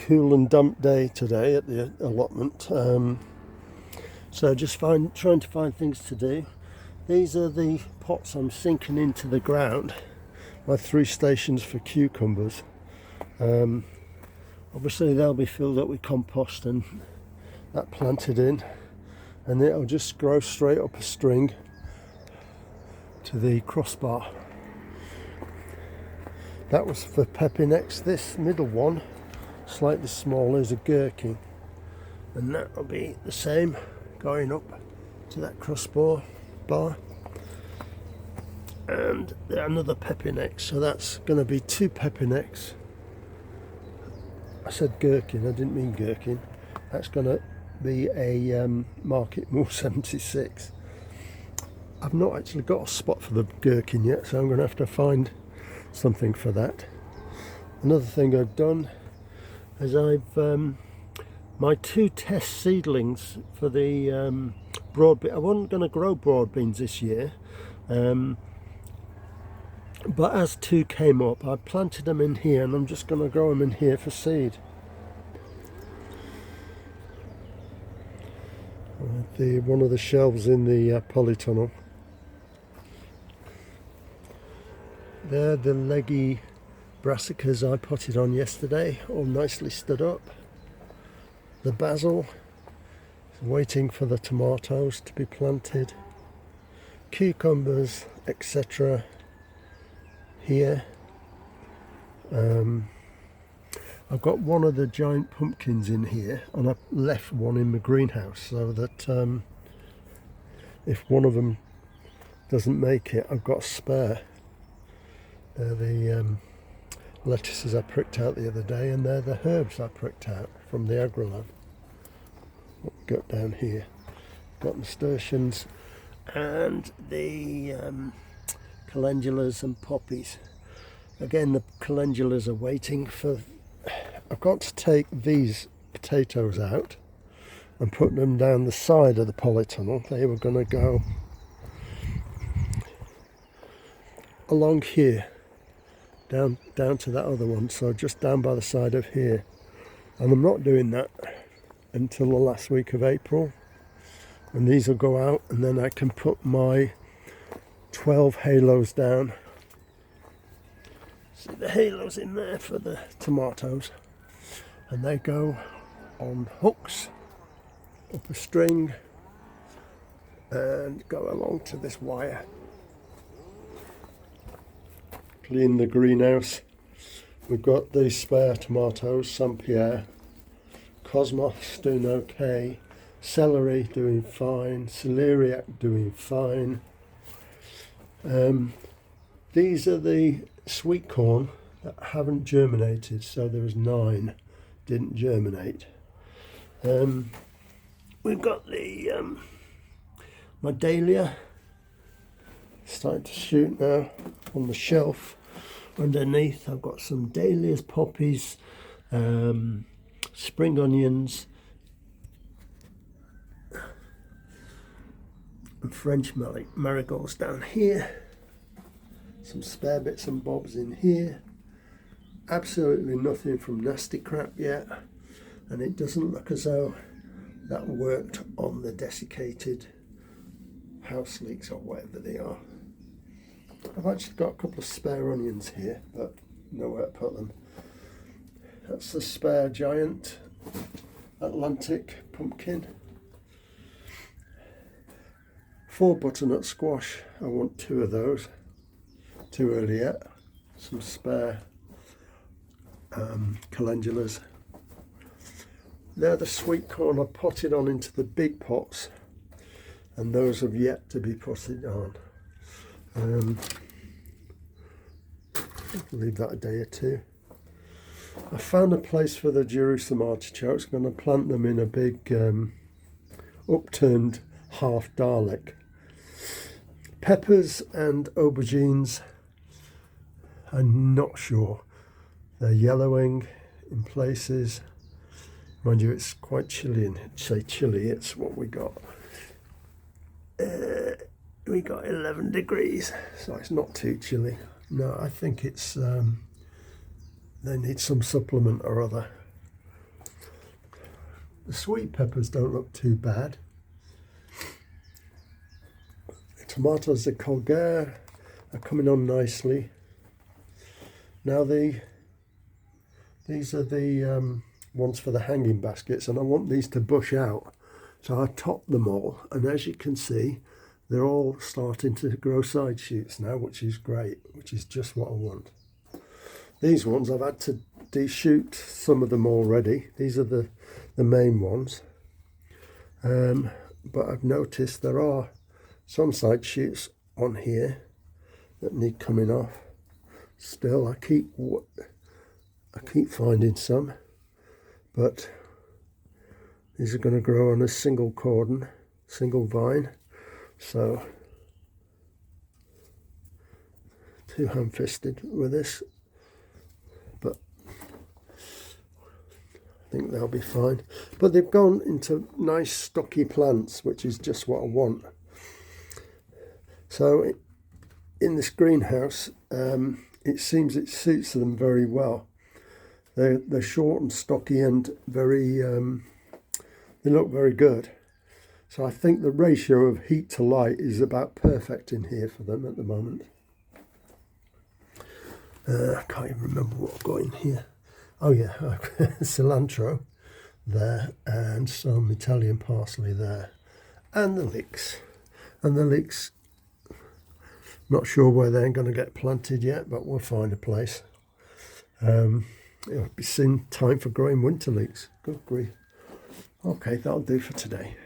cool and damp day today at the allotment, so just trying to find things to do. These are the pots I'm sinking into the ground, my 3 stations for cucumbers. Obviously they'll be filled up with compost and that planted in, and it'll just grow straight up a string to the crossbar. That was for Pepinex. This middle one, slightly smaller, is a gherkin, and that will be the same going up to that crossbar bar. And another Pepinex, so that's going to be 2 Pepinex. I said gherkin, I didn't mean gherkin. That's going to be a Market Moor 76. I've not actually got a spot for the gherkin yet, so I'm going to have to find something for that. Another thing I've done is my 2 test seedlings for the broad bean. I wasn't going to grow broad beans this year, but as 2 came up, I planted them in here, and I'm just going to grow them in here for seed. One of the shelves in the polytunnel. They're the leggy brassicas I potted on yesterday, all nicely stood up. The basil is waiting for the tomatoes to be planted. Cucumbers, etc. here. I've got one of the giant pumpkins in here, and I've left one in the greenhouse so that if one of them doesn't make it, I've got a spare. They're the lettuces I pricked out the other day, and they're the herbs I pricked out from the agrolab. What we got down here, got nasturtiums and the calendulas and poppies. Again, the calendulas are waiting for... I've got to take these potatoes out and put them down the side of the polytunnel. They were going to go along here, down to that other one, so just down by the side of here. And I'm not doing that until the last week of April, and these will go out, and then I can put my 12 halos down. See the halos in there for the tomatoes, and they go on hooks up a string and go along to this wire. Clean the greenhouse. We've got the spare tomatoes, Saint-Pierre, Cosmos doing okay, celery doing fine, celeriac doing fine. These are the sweet corn that haven't germinated, so there was 9 didn't germinate. We've got the my dahlia starting to shoot now on the shelf. Underneath I've got some dahlias, poppies, spring onions and French marigolds down here. Some spare bits and bobs in here. Absolutely nothing from Nasty Crap yet, and it doesn't look as though that worked on the desiccated house leeks or whatever they are. I've actually got a couple of spare onions here, but nowhere to put them. That's the spare giant Atlantic pumpkin. 4 butternut squash, I want 2 of those. Too early yet. Some spare calendulas. They're the sweet corn I potted on into the big pots, and those have yet to be potted on. Leave that a day or 2. I found a place for the Jerusalem artichokes. I'm going to plant them in a big upturned half Dalek. Peppers and aubergines, I'm not sure. They're yellowing in places. Mind you, it's quite chilly, and say chilly, it's what we got. We got 11 degrees, so it's not too chilly. No, I think it's they need some supplement or other. The sweet peppers don't look too bad. The tomatoes de Colgare are coming on nicely. Now these are the ones for the hanging baskets, and I want these to bush out. So I topped them all, and as you can see, they're all starting to grow side shoots now, which is great, which is just what I want. These ones, I've had to de-shoot some of them already. These are the main ones. But I've noticed there are some side shoots on here that need coming off. Still, I keep finding some, but these are going to grow on a single cordon, single vine. So, too ham-fisted with this, but I think they'll be fine. But they've gone into nice stocky plants, which is just what I want. So, in this greenhouse, it seems it suits them very well. They're short and stocky and very, they look very good. So I think the ratio of heat to light is about perfect in here for them at the moment. I can't even remember what I've got in here. Oh yeah, cilantro there, and some Italian parsley there, and the leeks. And the leeks, not sure where they're going to get planted yet, but we'll find a place. It'll be soon time for growing winter leeks. Good grief. Okay, that'll do for today.